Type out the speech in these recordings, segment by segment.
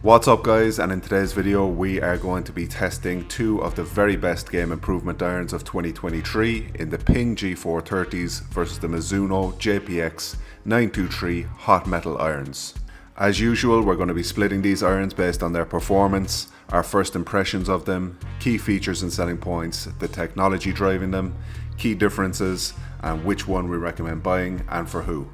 What's up guys, and in today's video we are going to be testing two of the very best game improvement irons of 2023 in the Ping G430s versus the Mizuno JPX923 hot metal irons. As usual, we're going to be splitting these irons based on their performance, our first impressions of them, key features and selling points, the technology driving them, key differences, and which one we recommend buying and for who.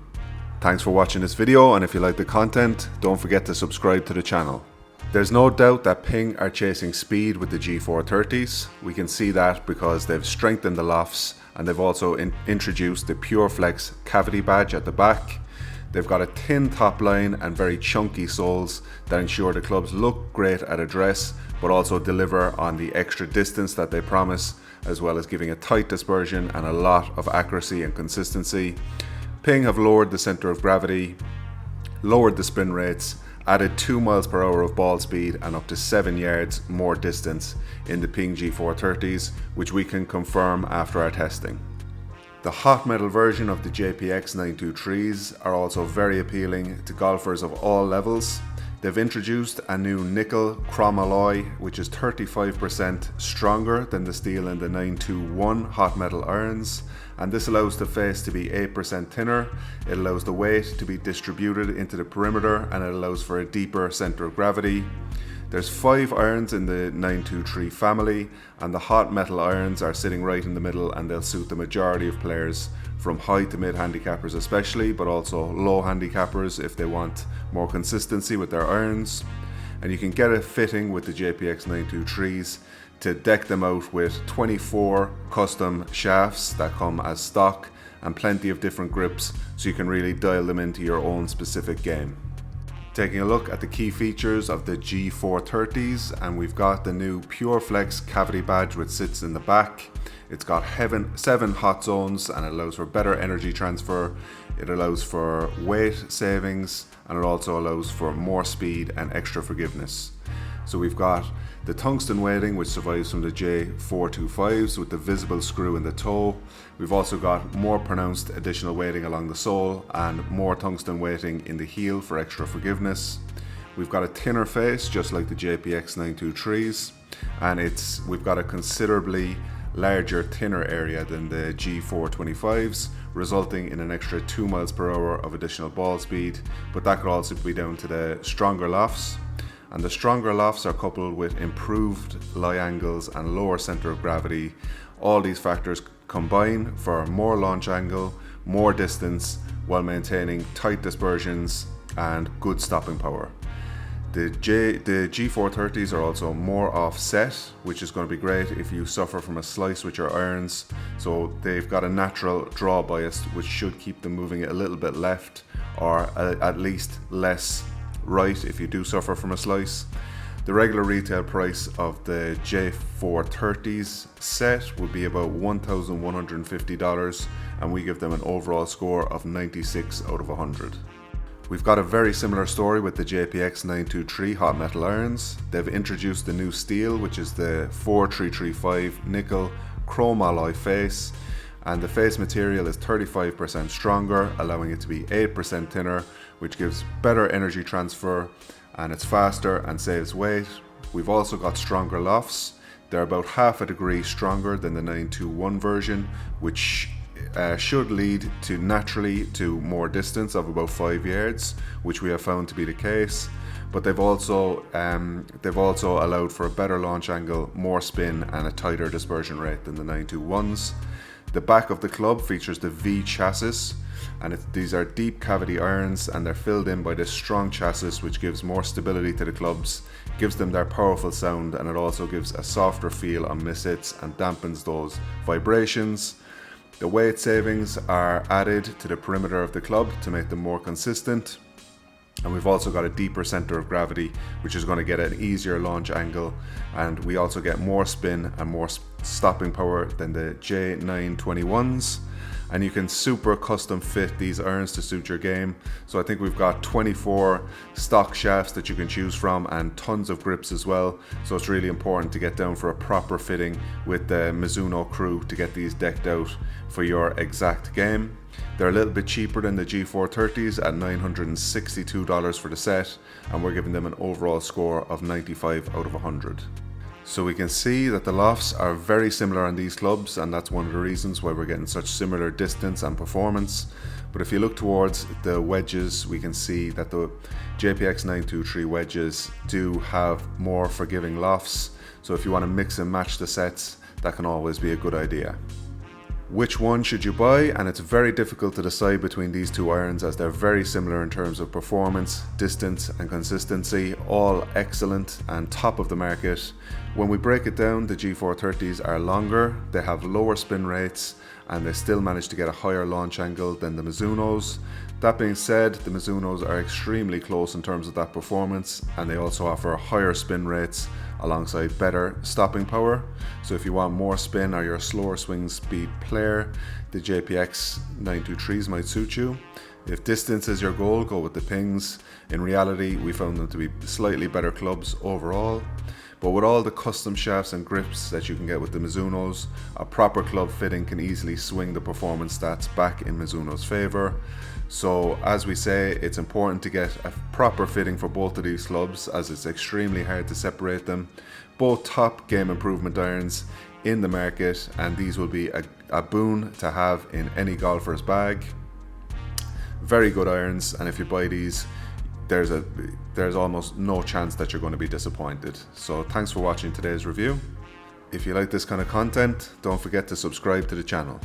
Thanks for watching this video, and if you like the content, don't forget to subscribe to the channel. There's no doubt that Ping are chasing speed with the G430s. We can see that because they've strengthened the lofts and they've also introduced the Pure Flex cavity badge at the back. They've got a thin top line and very chunky soles that ensure the clubs look great at address, but also deliver on the extra distance that they promise, as well as giving a tight dispersion and a lot of accuracy and consistency. Ping have lowered the center of gravity, lowered the spin rates, added 2 miles per hour of ball speed and up to 7 yards more distance in the Ping G430s, which we can confirm after our testing. The hot metal version of the JPX923s are also very appealing to golfers of all levels. They've introduced a new nickel chrome alloy, which is 35% stronger than the steel in the 921 hot metal irons, and this allows the face to be 8% thinner. It allows the weight to be distributed into the perimeter, and it allows for a deeper center of gravity. There's 5 irons in the 923 family, and the hot metal irons are sitting right in the middle, and they'll suit the majority of players, from high to mid handicappers especially, but also low handicappers if they want more consistency with their irons. And you can get a fitting with the JPX923s to deck them out with 24 custom shafts that come as stock and plenty of different grips, so you can really dial them into your own specific game. Taking a look at the key features of the G430s, and we've got the new Pure Flex cavity badge which sits in the back. It's got 7 hot zones and it allows for better energy transfer. It allows for weight savings, and it also allows for more speed and extra forgiveness. So we've got the tungsten weighting, which survives from the J425s with the visible screw in the toe. We've also got more pronounced additional weighting along the sole and more tungsten weighting in the heel for extra forgiveness. We've got a thinner face, just like the JPX923s, and we've got a considerably larger, thinner area than the G425s, resulting in an extra 2 miles per hour of additional ball speed, but that could also be down to the stronger lofts. And the stronger lofts are coupled with improved lie angles and lower center of gravity. All these factors combine for more launch angle, more distance, while maintaining tight dispersions and good stopping power. The G430s are also more offset, which is going to be great if you suffer from a slice with your irons. So they've got a natural draw bias, which should keep them moving a little bit left, or at least less right if you do suffer from a slice. The regular retail price of the J430s set would be about $1,150, and we give them an overall score of 96 out of 100. We've got a very similar story with the JPX923 hot metal irons. They've introduced the new steel, which is the 4335 nickel chrome alloy face, and the face material is 35% stronger, allowing it to be 8% thinner, which gives better energy transfer, and it's faster and saves weight. We've also got stronger lofts. They're about half a degree stronger than the 921 version, which should lead to naturally to more distance of about 5 yards, which we have found to be the case. But they've also allowed for a better launch angle, more spin, and a tighter dispersion rate than the 921s. The back of the club features the V chassis, and these are deep cavity irons, and they're filled in by this strong chassis, which gives more stability to the clubs, gives them their powerful sound, and it also gives a softer feel on miss-hits and dampens those vibrations. The weight savings are added to the perimeter of the club to make them more consistent, and we've also got a deeper center of gravity, which is going to get an easier launch angle, and we also get more spin and more stopping power than the J921s. And you can super custom fit these irons to suit your game. So I think we've got 24 stock shafts that you can choose from, and tons of grips as well. So it's really important to get down for a proper fitting with the Mizuno crew to get these decked out for your exact game. They're a little bit cheaper than the G430s at $962 for the set, and we're giving them an overall score of 95 out of 100. So we can see that the lofts are very similar on these clubs, and that's one of the reasons why we're getting such similar distance and performance. But if you look towards the wedges, we can see that the JPX923 wedges do have more forgiving lofts. So if you want to mix and match the sets, that can always be a good idea. Which one should you buy? And it's very difficult to decide between these two irons, as they're very similar in terms of performance, distance and consistency, all excellent and top of the market. When we break it down, the G430s are longer, they have lower spin rates, and they still manage to get a higher launch angle than the Mizunos. That being said, the Mizunos are extremely close in terms of that performance, and they also offer higher spin rates alongside better stopping power. So if you want more spin or you're a slower swing speed player, the JPX923s might suit you. If distance is your goal, go with the Pings. In reality, we found them to be slightly better clubs overall. But with all the custom shafts and grips that you can get with the Mizunos, a proper club fitting can easily swing the performance stats back in Mizuno's favour. So as we say, it's important to get a proper fitting for both of these clubs, as it's extremely hard to separate them. Both top game improvement irons in the market, and these will be a boon to have in any golfer's bag. Very good irons, and if you buy these, there's almost no chance that you're going to be disappointed. So thanks for watching today's review. If you like this kind of content, don't forget to subscribe to the channel.